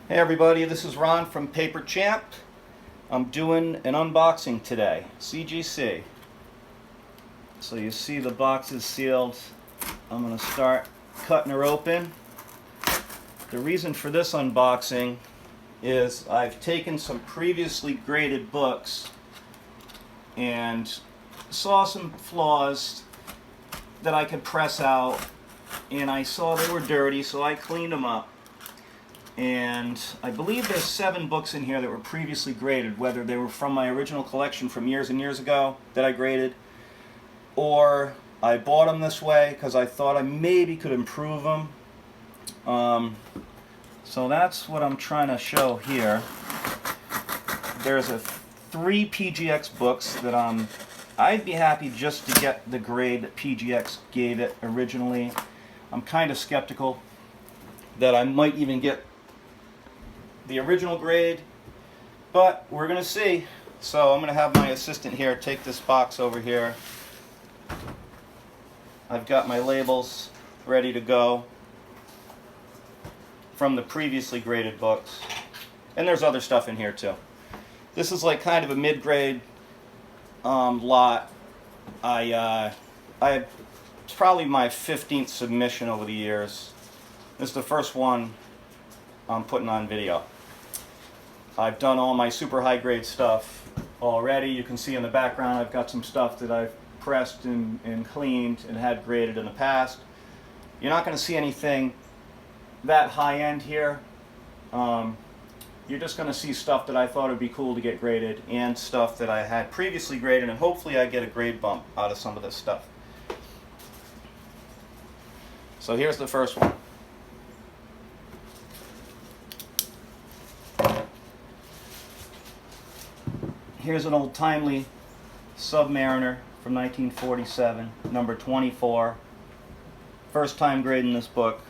Hey everybody, this is Ron from Paper Champ. I'm doing an unboxing today, CGC. So you see the box is sealed. I'm going to start cutting her open. The reason for this unboxing is I've taken some previously graded books and saw some flaws that I could press out, and I saw they were dirty, so I cleaned them up. And I believe there's 7 books in here that were previously graded, whether they were from my original collection from years and years ago that I graded, or I bought them this way because I thought I maybe could improve them. So that's what I'm trying to show here. There's 3 PGX books that I'd be happy just to get the grade that PGX gave it originally. I'm kind of skeptical that I might even get the original grade, but we're gonna see. So I'm gonna have my assistant here take this box over here. I've got my labels ready to go from the previously graded books, and there's other stuff in here too. This is like kind of a mid-grade lot. It's probably my 15th submission over the years. This is the first one I'm putting on video. I've done all my super high grade stuff already. You can see in the background I've got some stuff that I've pressed and cleaned and had graded in the past. You're not going to see anything that high end here. You're just going to see stuff that I thought would be cool to get graded and stuff that I had previously graded, and hopefully I get a grade bump out of some of this stuff. So here's the first one. Here's an old timely Submariner from 1947, number 24. First time grading this book,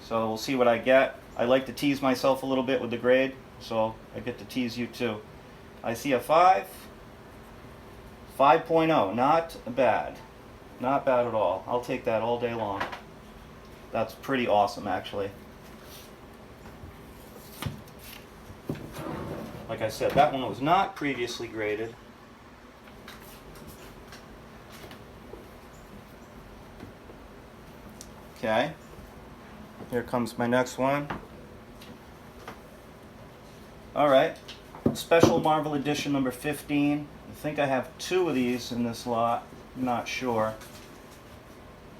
so we'll see what I get. I like to tease myself a little bit with the grade, so I get to tease you too. I see a 5, 5.0, not bad. Not bad at all. I'll take that all day long. That's pretty awesome, actually. Like I said, that one was not previously graded. Okay, here comes my next one. Alright, Special Marvel Edition number 15. I think I have 2 of these in this lot, I'm not sure.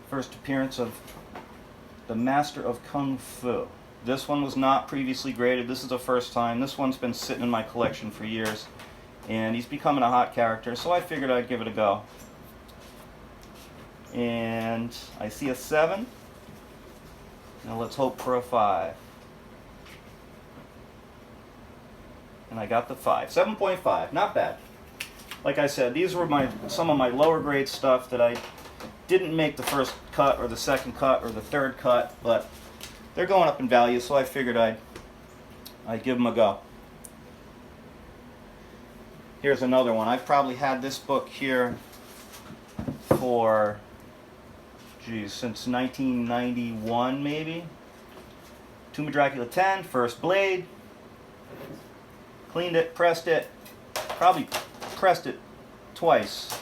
First appearance of the Master of Kung Fu. This one was not previously graded. This is the first time. This one's been sitting in my collection for years, and he's becoming a hot character, so I figured I'd give it a go. And I see a 7. Now let's hope for a 5. And I got the 5. 7.5. Not bad. Like I said, these were some of my lower grade stuff that I didn't make the first cut or the second cut or the third cut, but they're going up in value, so I figured I'd give them a go. Here's another one. I've probably had this book here for, since 1991 maybe. Tomb of Dracula 10, First Blade. Cleaned it, pressed it, probably pressed it twice.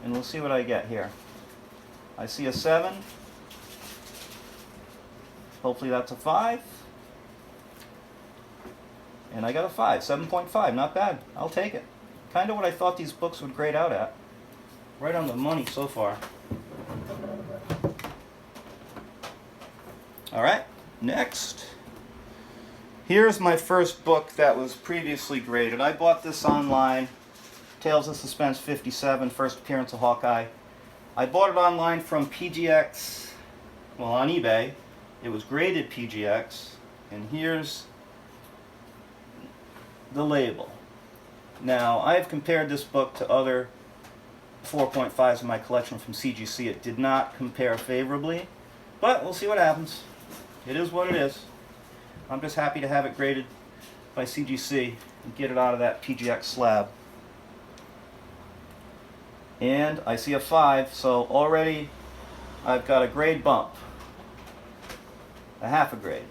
And we'll see what I get here. I see a 7. Hopefully that's a 5. And I got a 5, 7.5, not bad. I'll take it. Kind of what I thought these books would grade out at. Right on the money so far. Alright, next. Here's my first book that was previously graded. I bought this online. Tales of Suspense 57, first appearance of Hawkeye. I bought it online from PGX, well, on eBay. It was graded PGX, and here's the label. Now, I've compared this book to other 4.5s in my collection from CGC. It did not compare favorably, but we'll see what happens. It is what it is. I'm just happy to have it graded by CGC and get it out of that PGX slab. And I see a 5, so already I've got a grade bump. A half a grade.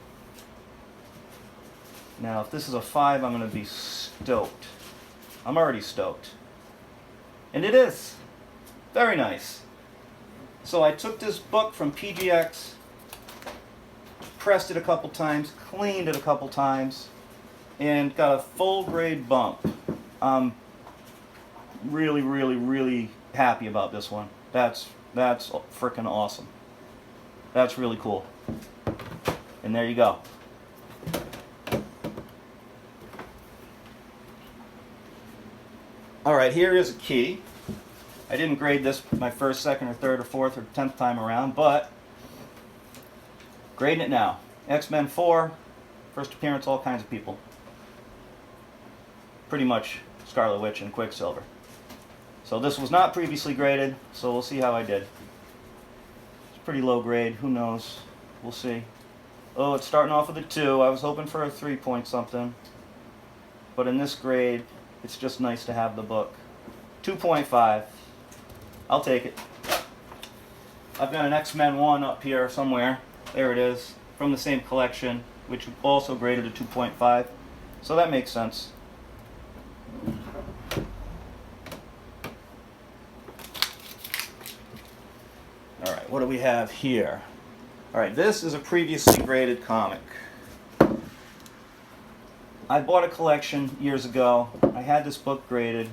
Now, if this is a 5, I'm going to be stoked. I'm already stoked. And it is. Very nice. So I took this book from PGX, pressed it a couple times, cleaned it a couple times, and got a full grade bump. I'm really, really, really happy about this one. That's freaking awesome. That's really cool. And there you go. Alright, here is a key. I didn't grade this my first, second, or third, or fourth, or 10th time around, but grading it now. X-Men 4, first appearance, all kinds of people. Pretty much Scarlet Witch and Quicksilver. So this was not previously graded, so we'll see how I did. It's pretty low grade, who knows? We'll see. Oh, it's starting off with a 2. I was hoping for a 3 point something. But in this grade, it's just nice to have the book. 2.5. I'll take it. I've got an X-Men 1 up here somewhere. There it is. From the same collection, which also graded a 2.5. So that makes sense. Alright, what do we have here? Alright, this is a previously graded comic. I bought a collection years ago. I had this book graded.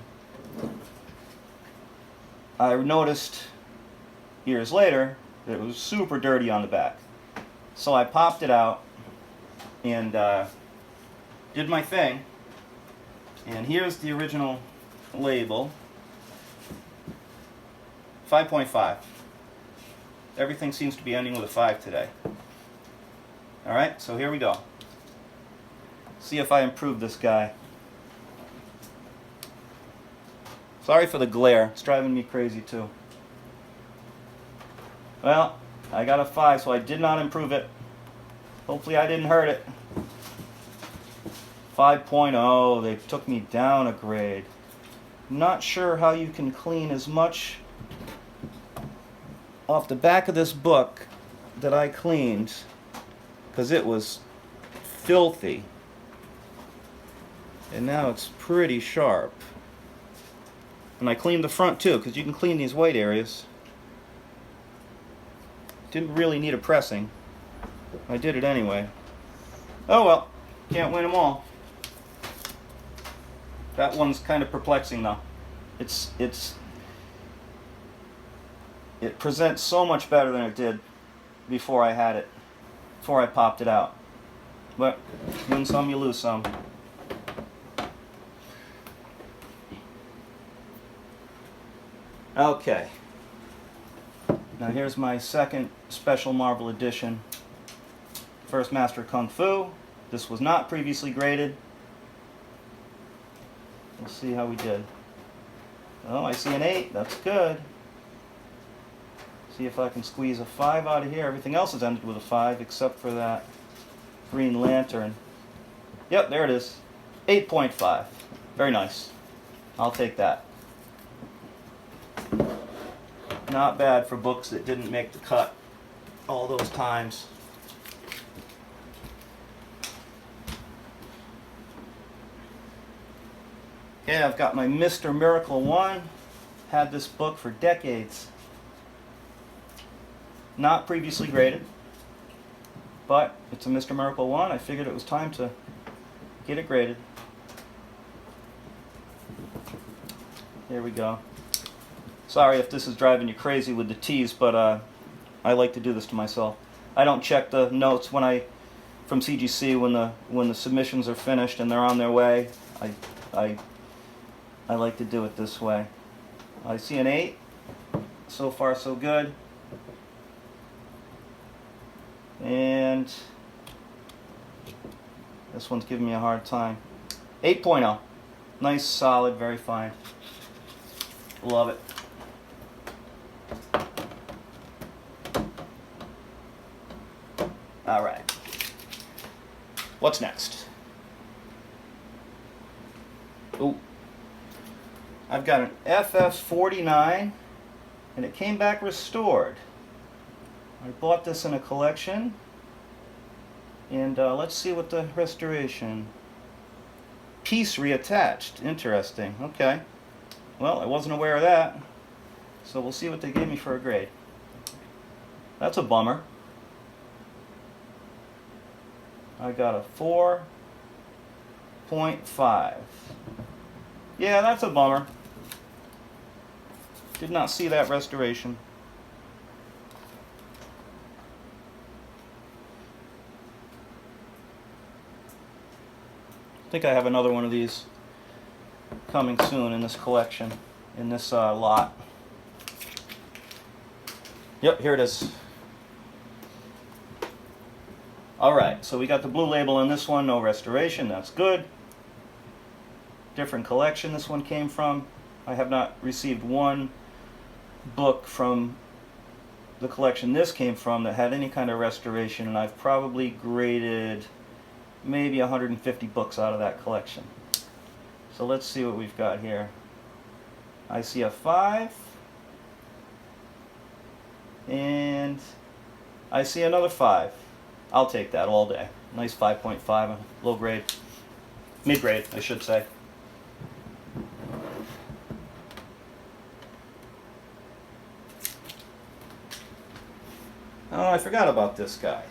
I noticed years later that it was super dirty on the back. So I popped it out and did my thing. And here's the original label. 5.5. Everything seems to be ending with a 5 today. Alright, so here we go. See if I improve this guy. Sorry for the glare. It's driving me crazy too. Well, I got a 5, so I did not improve it. Hopefully I didn't hurt it. 5.0. They took me down a grade. Not sure how you can clean as much off the back of this book that I cleaned, because it was filthy. And now it's pretty sharp. And I cleaned the front too, because you can clean these white areas. Didn't really need a pressing. I did it anyway. Oh well, can't win them all. That one's kind of perplexing though. It presents so much better than it did before I had it, before I popped it out. But win some, you lose some. Okay. Now here's my second Special Marvel Edition. First Master Kung Fu. This was not previously graded. We'll see how we did. Oh, I see an 8. That's good. See if I can squeeze a 5 out of here. Everything else has ended with a 5 except for that Green Lantern. Yep, there it is. 8.5. Very nice. I'll take that. Not bad for books that didn't make the cut all those times. Okay, I've got my Mr. Miracle 1. Had this book for decades. Not previously graded, but it's a Mr. Miracle 1. I figured it was time to get it graded. Here we go. Sorry if this is driving you crazy with the T's, but I like to do this to myself. I don't check the notes from CGC when the submissions are finished and they're on their way. I like to do it this way. I see an 8. So far, so good. And this one's giving me a hard time. 8.0. Nice, solid, very fine. Love it. All right. What's next? Ooh. I've got an FF49, and it came back restored. I bought this in a collection. And let's see what the restoration. Piece reattached. Interesting. Okay. Well, I wasn't aware of that. So we'll see what they gave me for a grade. That's a bummer. I got a 4.5. Yeah, that's a bummer. Did not see that restoration. I think I have another one of these coming soon in this collection, in this lot. Yep, here it is. Alright, so we got the blue label on this one, no restoration, that's good. Different collection this one came from. I have not received one book from the collection this came from that had any kind of restoration, and I've probably graded maybe 150 books out of that collection. So let's see what we've got here. I see a 5, and I see another 5. I'll take that all day. Nice 5.5, low grade, mid grade, I should say. Oh, I forgot about this guy.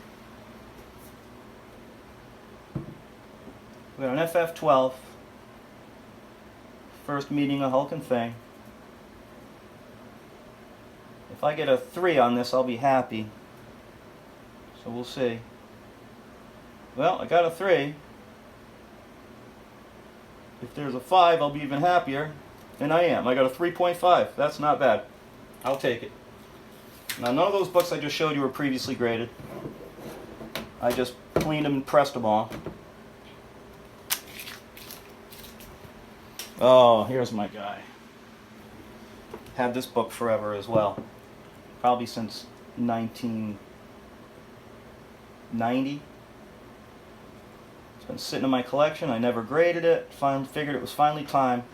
We got an FF12. First meeting of Hulk and Fang. If I get a 3 on this, I'll be happy. So we'll see. Well, I got a 3. If there's a 5, I'll be even happier. And I am. I got a 3.5. That's not bad. I'll take it. Now, none of those books I just showed you were previously graded. I just cleaned them and pressed them all. Oh, here's my guy. Had this book forever as well. Probably since 1990. It's been sitting in my collection. I never graded it. Finally figured it was finally time.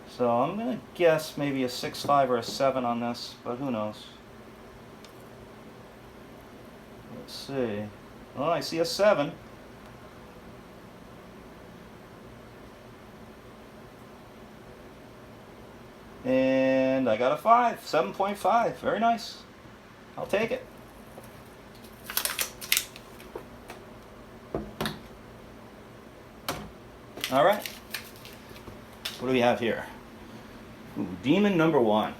So I'm going to guess maybe a 6.5 or a 7 on this, but who knows. Let's see. Oh, I see a 7. And I got a 5, 7.5. Very nice. I'll take it. All right. What do we have here? Ooh, Demon number 1.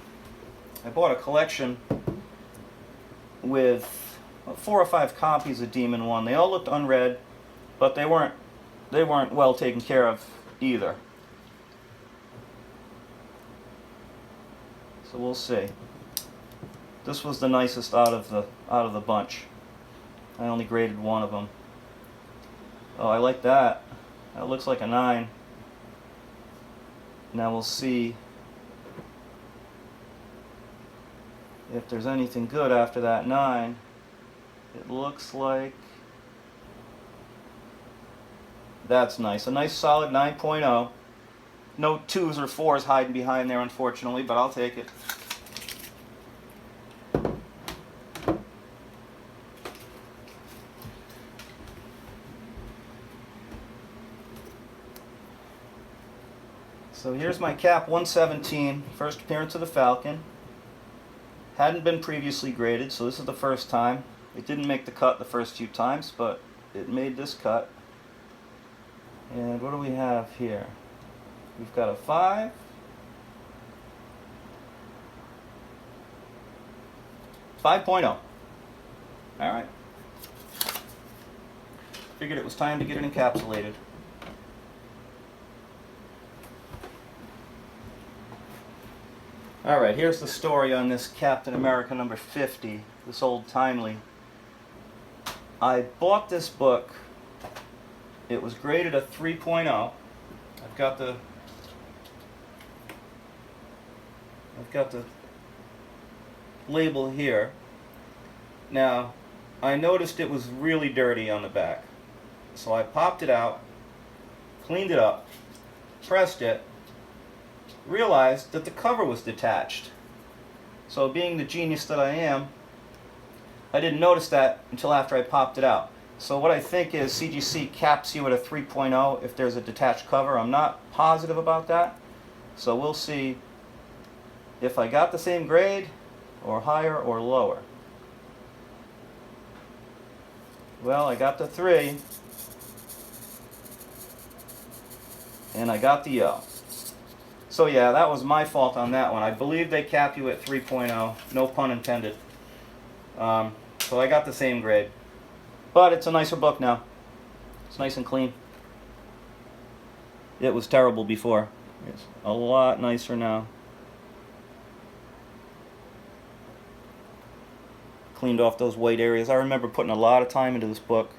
I bought a collection with 4 or 5 copies of Demon 1. They all looked unread, but they weren't well taken care of either. So we'll see. This was the nicest out of the bunch. I only graded one of them. Oh, I like that. That looks like a 9. Now we'll see if there's anything good after that 9. It looks like that's nice. A nice solid 9.0. No 2s or 4s hiding behind there, unfortunately, but I'll take it. So here's my Cap 117, first appearance of the Falcon. Hadn't been previously graded, so this is the first time. It didn't make the cut the first few times, but it made this cut. And what do we have here? We've got a 5. .5. Alright. Figured it was time to get it encapsulated. Alright, here's the story on this Captain America number 50, this old timely. I bought this book. It was graded a 3.0. I've got the label here. Now, I noticed it was really dirty on the back. So I popped it out, cleaned it up, pressed it, realized that the cover was detached. So being the genius that I am, I didn't notice that until after I popped it out. So what I think is CGC caps you at a 3.0 if there's a detached cover. I'm not positive about that. So we'll see if I got the same grade or higher or lower. Well, I got the 3 and I got the O. So yeah, that was my fault on that one. I believe they cap you at 3.0, no pun intended. So I got the same grade. But it's a nicer book now. It's nice and clean. It was terrible before. It's a lot nicer now. Cleaned off those white areas. I remember putting a lot of time into this book.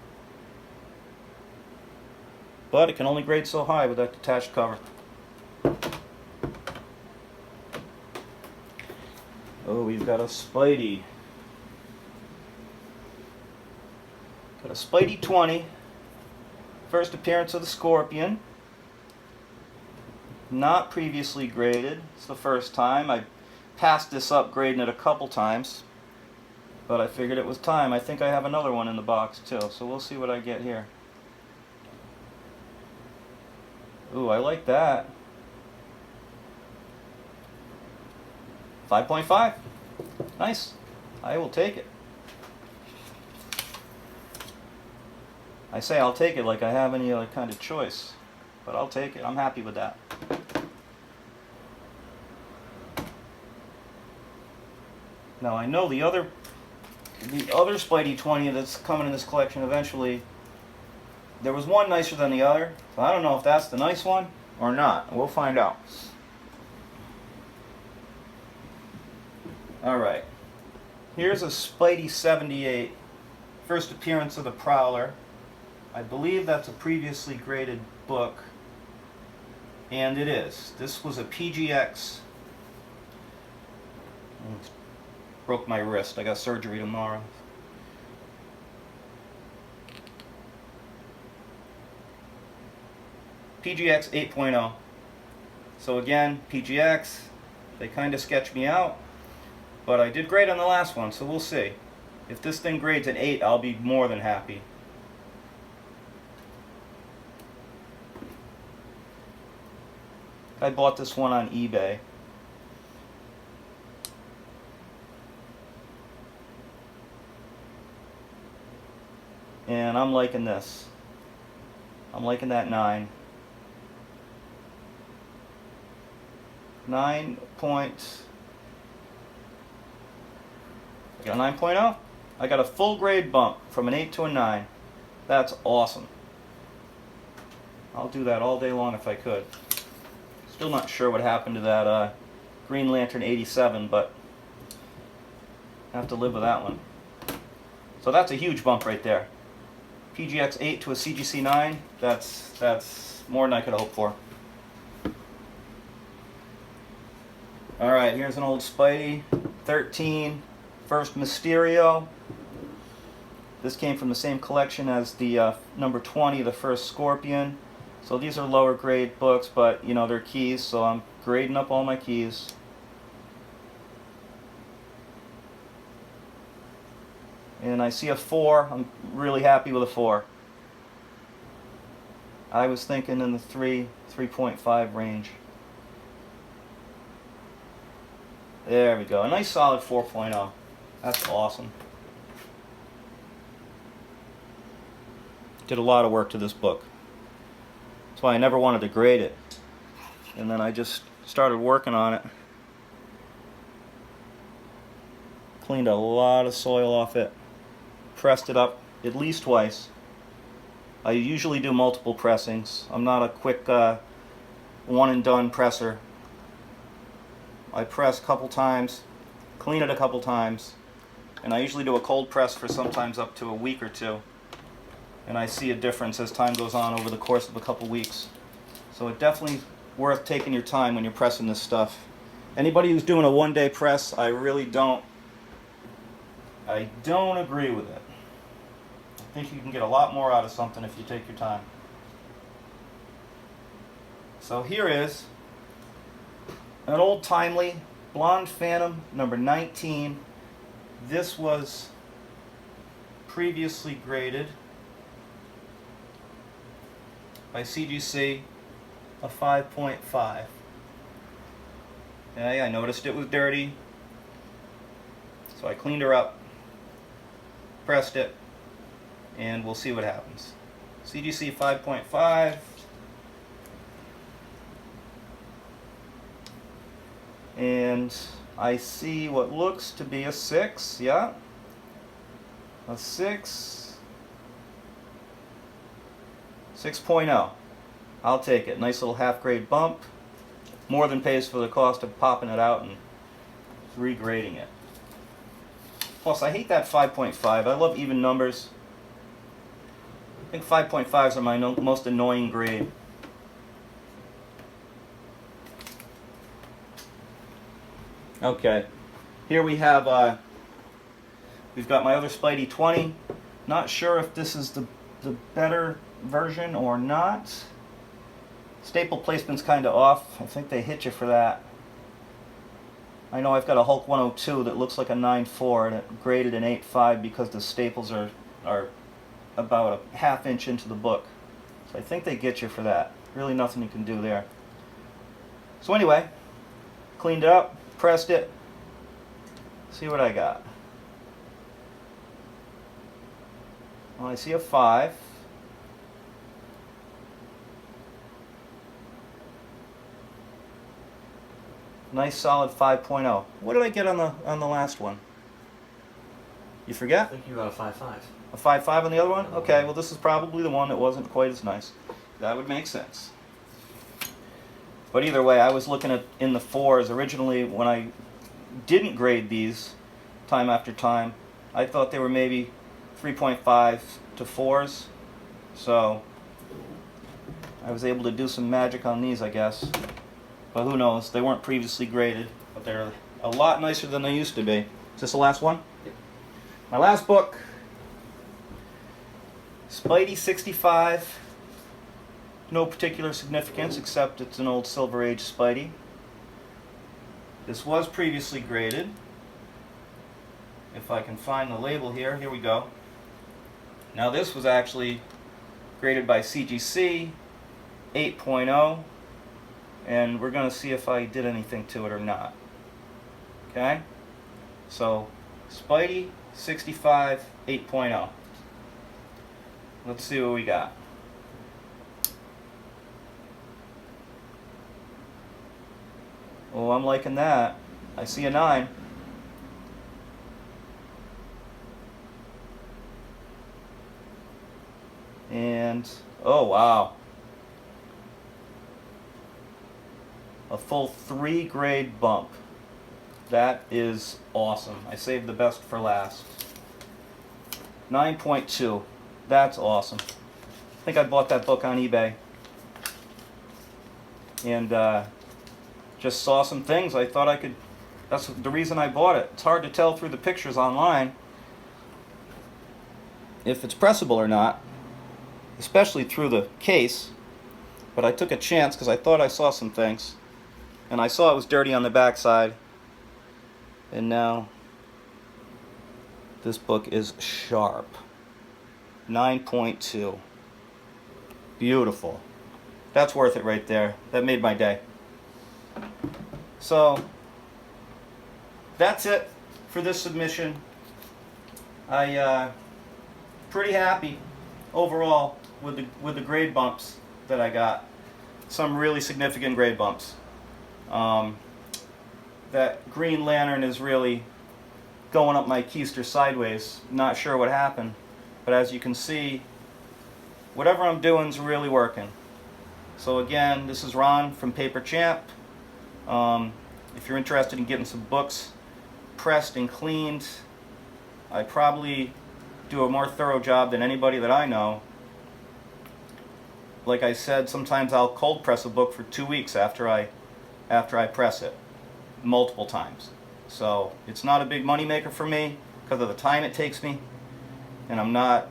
But it can only grade so high with that detached cover. Oh, we've got a Spidey. Got a Spidey 20. First appearance of the Scorpion. Not previously graded. It's the first time. I passed this up grading it a couple times. But I figured it was time. I think I have another one in the box too. So we'll see what I get here. Ooh, I like that. 5.5. Nice. I will take it. I say I'll take it like I have any other kind of choice. But I'll take it. I'm happy with that. Now I know the other Spidey 20 that's coming in this collection eventually, there was one nicer than the other. So I don't know if that's the nice one or not. We'll find out. Alright. Here's a Spidey 78. First appearance of the Prowler. I believe that's a previously graded book. And it is. This was a PGX. Broke my wrist. I got surgery tomorrow. PGX 8.0. So again, PGX, they kind of sketched me out. But I did great on the last one, so we'll see. If this thing grades an 8, I'll be more than happy. I bought this one on eBay. And I'm liking this. I'm liking that 9. 9 point. I got a 9.0. I got a full grade bump from an 8 to a 9. That's awesome. I'll do that all day long if I could. Still not sure what happened to that Green Lantern 87, but I have to live with that one. So that's a huge bump right there. PGX 8 to a CGC 9, that's more than I could hope for. Alright, here's an old Spidey, 13, first Mysterio. This came from the same collection as the number 20, the first Scorpion. So these are lower grade books, but you know, they're keys, so I'm grading up all my keys. And I see a 4. I'm really happy with a 4. I was thinking in the 3.5 range. There we go. A nice solid 4.0. That's awesome. Did a lot of work to this book. That's why I never wanted to grade it. And then I just started working on it. Cleaned a lot of soil off it. Pressed it up at least twice. I usually do multiple pressings. I'm not a quick one and done presser. I press a couple times, clean it a couple times, and I usually do a cold press for sometimes up to a week or two. And I see a difference as time goes on over the course of a couple weeks. So it's definitely worth taking your time when you're pressing this stuff. Anybody who's doing a one-day press, I really don't agree with it. I think you can get a lot more out of something if you take your time. So here is an old timely Blonde Phantom number 19. This was previously graded. by CGC, a 5.5. Okay, I noticed it was dirty, so I cleaned her up, pressed it, and we'll see what happens. CGC 5.5. And I see what looks to be a 6, yeah. A 6. 6.0. I'll take it. Nice little half-grade bump. More than pays for the cost of popping it out and regrading it. Plus, I hate that 5.5. I love even numbers. I think 5.5s are my most annoying grade. Okay, here we have, we've got my other Spidey 20. Not sure if this is the better version or not. Staple placement's kind of off. I think they hit you for that. I know I've got a Hulk 102 that looks like a 9.4 and it graded an 8.5 because the staples are about a ½ inch into the book. So I think they get you for that. Really nothing you can do there. So anyway, cleaned it up, pressed it, see what I got. Well, I see a 5. Nice solid 5.0. What did I get on the last one? You forget? I think you got a 5.5. A 5.5 on the other one? Okay, well this is probably the one that wasn't quite as nice. That would make sense. But either way, I was looking at in the 4s originally when I didn't grade these time after time. I thought they were maybe 3.5 to 4s. So I was able to do some magic on these, I guess. But who knows? They weren't previously graded, but they're a lot nicer than they used to be. Is this the last one? Yep. My last book, Spidey 65. No particular significance except it's an old Silver Age Spidey. This was previously graded. If I can find the label here, here we go. Now this was actually graded by CGC 8.0, and we're going to see if I did anything to it or not. Okay? So, Spidey 65 8.0. Let's see what we got. Oh, I'm liking that. I see a 9. And, oh wow. A full 3 grade bump. That is awesome. I saved the best for last. 9.2. That's awesome. I think I bought that book on eBay. And just saw some things I thought I could. That's the reason I bought it. It's hard to tell through the pictures online if it's pressable or not, especially through the case. But I took a chance because I thought I saw some things. And I saw it was dirty on the backside. And now this book is sharp. 9.2. Beautiful. That's worth it right there. That made my day. So that's it for this submission. I pretty happy overall with the grade bumps that I got. Some really significant grade bumps. That Green Lantern is really going up my keister sideways. Not sure what happened, but as you can see, whatever I'm doing is really working. So again, this is Ron from Paper Champ. If you're interested in getting some books pressed and cleaned, I probably do a more thorough job than anybody that I know. Like I said, sometimes I'll cold press a book for 2 weeks after I press it, multiple times. So it's not a big money maker for me because of the time it takes me, and I'm not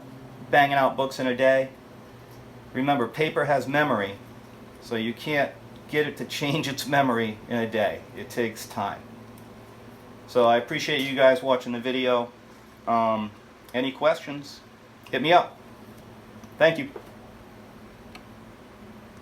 banging out books in a day. Remember, paper has memory, so you can't get it to change its memory in a day. It takes time. So I appreciate you guys watching the video. Any questions, hit me up. Thank you.